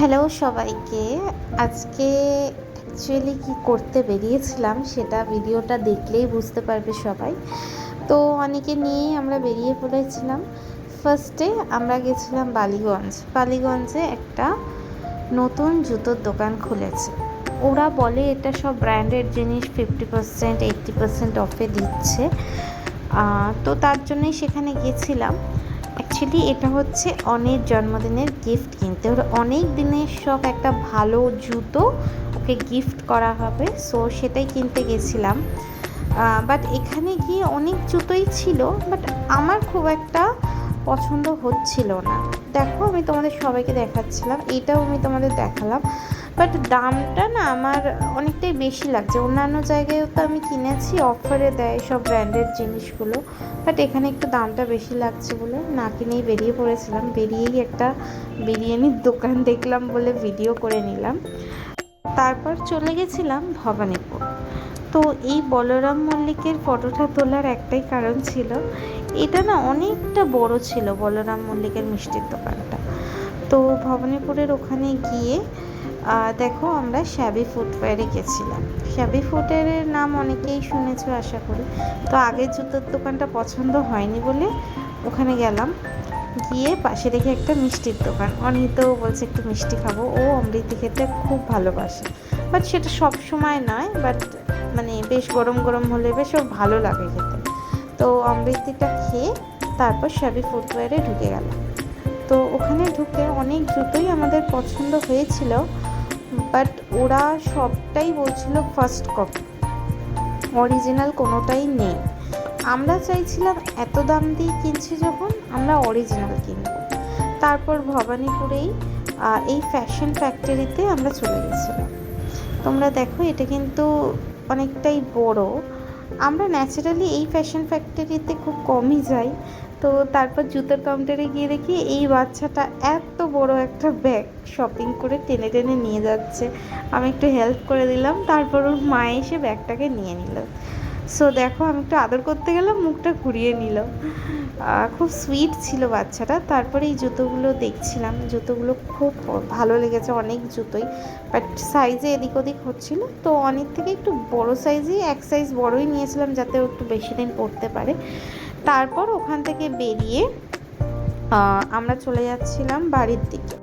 Hello সবাইকে। আজকে actually কি করতে বেরিয়েছিলাম সেটা ভিডিওটা দেখলেই বুঝতে পারবে সবাই। তো অনেকে নিয়েই আমরা বেরিয়ে পড়েছিলাম। ফার্স্টে আমরা গেছিলাম বালিগঞ্জে একটা নতুন জুতোর দোকান খুলেছে। ওরা বলে এটা সব ব্র্যান্ডেড জিনিস 50% 80% অফে দিচ্ছে। তো তার জন্যই সেখানে গেছিলাম। অ্যাকচুয়ালি এটা হচ্ছে অনেক জন্মদিনের গিফট কিনতে, ওর অনেক দিনের শখ একটা ভালো জুতো ওকে গিফট করা হবে, সো সেটাই কিনতে গেছিলাম। বাট এখানে গিয়ে অনেক জুতোই ছিল, বাট আমার খুব একটা পছন্দ হচ্ছিল না। দেখো আমি তোমাদের সবাইকে দেখাচ্ছিলাম, এটাও আমি তোমাদের দেখালাম, বাট দামটা না আমার অনেকটাই বেশি লাগছে। অন্যান্য জায়গায়ও তো আমি কিনেছি, অফারে দেয় সব ব্র্যান্ডেড জিনিসগুলো, বাট এখানে একটু দামটা বেশি লাগছে বলে না কিনেই বেরিয়ে পড়েছিলাম। বেরিয়েই একটা বিরিয়ানির দোকান দেখলাম বলে ভিডিও করে নিলাম। তারপর চলে গেছিলাম ভবানীপুর। তো এই বলরাম মল্লিকের ফটোটা তোলার একটাই কারণ ছিল, এটা না অনেকটা বড় ছিল বলরাম মল্লিকের মিষ্টির দোকানটা। তো ভবানীপুরের ওখানে গিয়ে দেখো আমরা শ্যাবি ফুটওয়্যারে গেছিলাম। শ্যাবি ফুটওয়্যারের নাম অনেকেই শুনেছো আশা করি। তো আগের জুতোর দোকানটা পছন্দ হয়নি বলে ওখানে গেলাম। গিয়ে পাশে দেখে একটা মিষ্টির দোকান, অনিহিতও বলছে একটু মিষ্টি খাবো, ও অমৃতি খেতে খুব ভালোবাসে, বাট সেটা সব সময় নয়, বাট মানে বেশ গরম গরম হলে বেশ ওর ভালো লাগে খেতে। তো অমৃতিটা খেয়ে তারপর শ্যাবি ফুটওয়্যারে ঢুকে গেলাম। তো ওখানে ঢুকে অনেক জুতোই আমাদের পছন্দ হয়েছিল, বাট ওরা সবটাই বলছিল ফার্স্ট কপি, অরিজিনাল কোনোটাই নেই। আমরা চাইছিলাম এত দাম দিয়ে কিনছি যখন, আমরা অরিজিনাল কিনব। তারপর ভবানীপুরেই এই ফ্যাশন ফ্যাক্টরিতে আমরা চলে গেছিলাম। তোমরা দেখো এটা কিন্তু অনেকটাই বড়। আমরা ন্যাচারালি এই ফ্যাশন ফ্যাক্টরিতে খুব কমই যাই। তো তারপর জুতোর কাউন্টারে গিয়ে দেখি এই বাচ্চাটা এত বড় একটা ব্যাগ শপিং করে টেনে টেনে নিয়ে যাচ্ছে। আমি একটু হেল্প করে দিলাম, তারপর ওর মা এসে ব্যাগটাকে নিয়ে নিল। সো দেখো আমি একটু আদর করতে গেলাম, মুখটা ঘুরিয়ে নিল। খুব সুইট ছিল বাচ্চাটা। তারপরে এই জুতোগুলো দেখছিলাম, জুতোগুলো খুব ভালো লেগেছে, অনেক জুতোই, বাট সাইজে এদিক ওদিক হচ্ছিল। তো অনেক থেকে একটু বড় সাইজই, এক সাইজ বড়ই নিয়েছিলাম যাতে ও একটু বেশি দিন পরতে পারে। তারপর ওখান থেকে বেরিয়ে আমরা চলে যাচ্ছিলাম বাড়ির দিকে।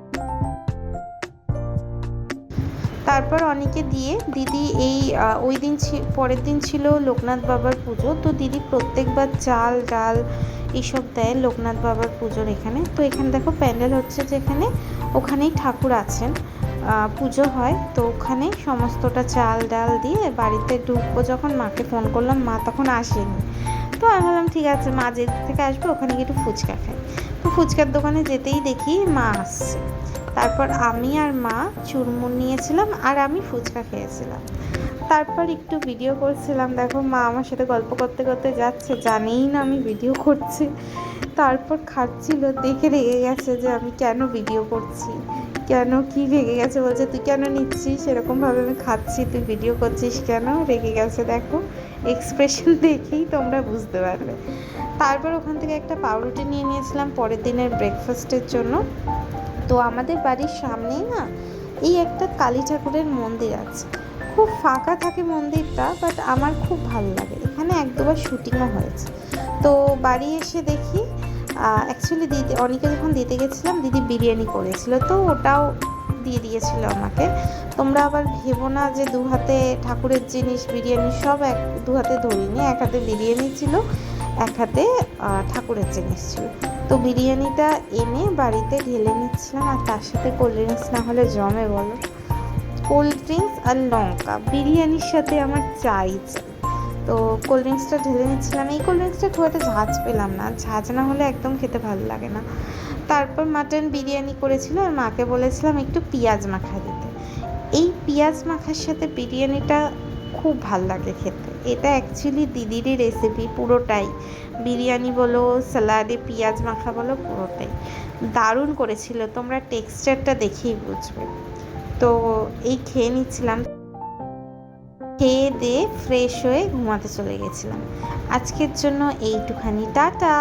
তারপর অনেকে দিয়ে দিদি ওই দিন পরের দিন ছিল লোকনাথ বাবার পুজো। তো দিদি প্রত্যেকবার চাল ডাল এইসব দেয় লোকনাথ বাবার পুজোর এখানে। তো এখানে দেখো প্যান্ডেল হচ্ছে যেখানে, ওখানেই ঠাকুর আছেন, পুজো হয়। তো ওখানে সমস্তটা চাল ডাল দিয়ে বাড়িতে ঢুকবো যখন, মাকে ফোন করলাম, মা তখন আসেনি। তো আমি বললাম ঠিক আছে, মা যে থেকে আসবে ওখানে গিয়ে একটু ফুচকা খাই। তো ফুচকার দোকানে যেতেই দেখি মা আসছে। তারপর আমি আর মা চুরমুর নিয়েছিলাম আর আমি ফুচকা খেয়েছিলাম। তারপর একটু ভিডিও করছিলাম। দেখো মা আমার সাথে গল্প করতে করতে যাচ্ছে, জানেই না আমি ভিডিও করছি। তারপর খাচ্ছিল, দেখে রেগে গেছে যে আমি কেন ভিডিও করছি, কেন কি রেগে গেছে, বলছে তুই কেন নিচ্ছিস, সেরকমভাবে আমি খাচ্ছি, তুই ভিডিও করছিস কেন, রেগে গেছে। দেখো এক্সপ্রেশন দেখেই তোমরা বুঝতে পারবে। তারপর ওখান থেকে একটা পাউরুটি নিয়ে নিয়েছিলাম পরের দিনের ব্রেকফাস্টের জন্য। তো আমাদের বাড়ির সামনেই না এই একটা কালী ঠাকুরের মন্দির আছে, খুব ফাঁকা থাকে মন্দিরটা, বাট আমার খুব ভালো লাগে। এখানে এক দুবার শুটিংও হয়েছে। তো বাড়ি এসে দেখি অ্যাকচুয়ালি দিদি অনেকে যখন দিতে গেছিলাম দিদি বিরিয়ানি করেছিল, তো ওটাও দিয়ে দিয়েছিল আমাকে। তোমরা আবার ভেবো না যে দু হাতে ঠাকুরের জিনিস বিরিয়ানি সব দু হাতে ধরিনি, এক হাতে বিরিয়ানি ছিল, এক হাতে ঠাকুরের জিনিস ছিল। তো বিরিয়ানিটা এনে বাড়িতে ঢেলে নিচ্ছিলাম, আর তার সাথে কোল্ড ড্রিঙ্কস না হলে জমে বলো। কোল্ড ড্রিঙ্কস আর লঙ্কা বিরিয়ানির সাথে আমার চাই। তো কোল্ড ড্রিঙ্কসটা ঢেলে নিচ্ছিলাম। এই কোল্ড ড্রিঙ্কসটা খুব একটা ঝাঁজ পেলাম না, ঝাঁজ না হলে একদম খেতে ভালো লাগে না। তারপর মাটন বিরিয়ানি করেছিল, আর মাকে বলেছিলাম একটু পেঁয়াজ মাখা দিতে। এই পেঁয়াজ মাখার সাথে বিরিয়ানিটা খুব ভাল লাগে খেতে। এটা অ্যাকচুয়ালি দিদিরই রেসিপি পুরোটাই, বিরিয়ানি বলো স্যালাডে পেঁয়াজ মাখা বলো পুরোটাই দারুণ করেছিল, তোমরা টেক্সচারটা দেখেই বুঝবে। তো এই খেয়ে নিচ্ছিলাম, খেয়ে দিয়ে ফ্রেশ হয়ে ঘুমাতে চলে গেছিলাম। আজকের জন্য এইটুখানি, টাটা।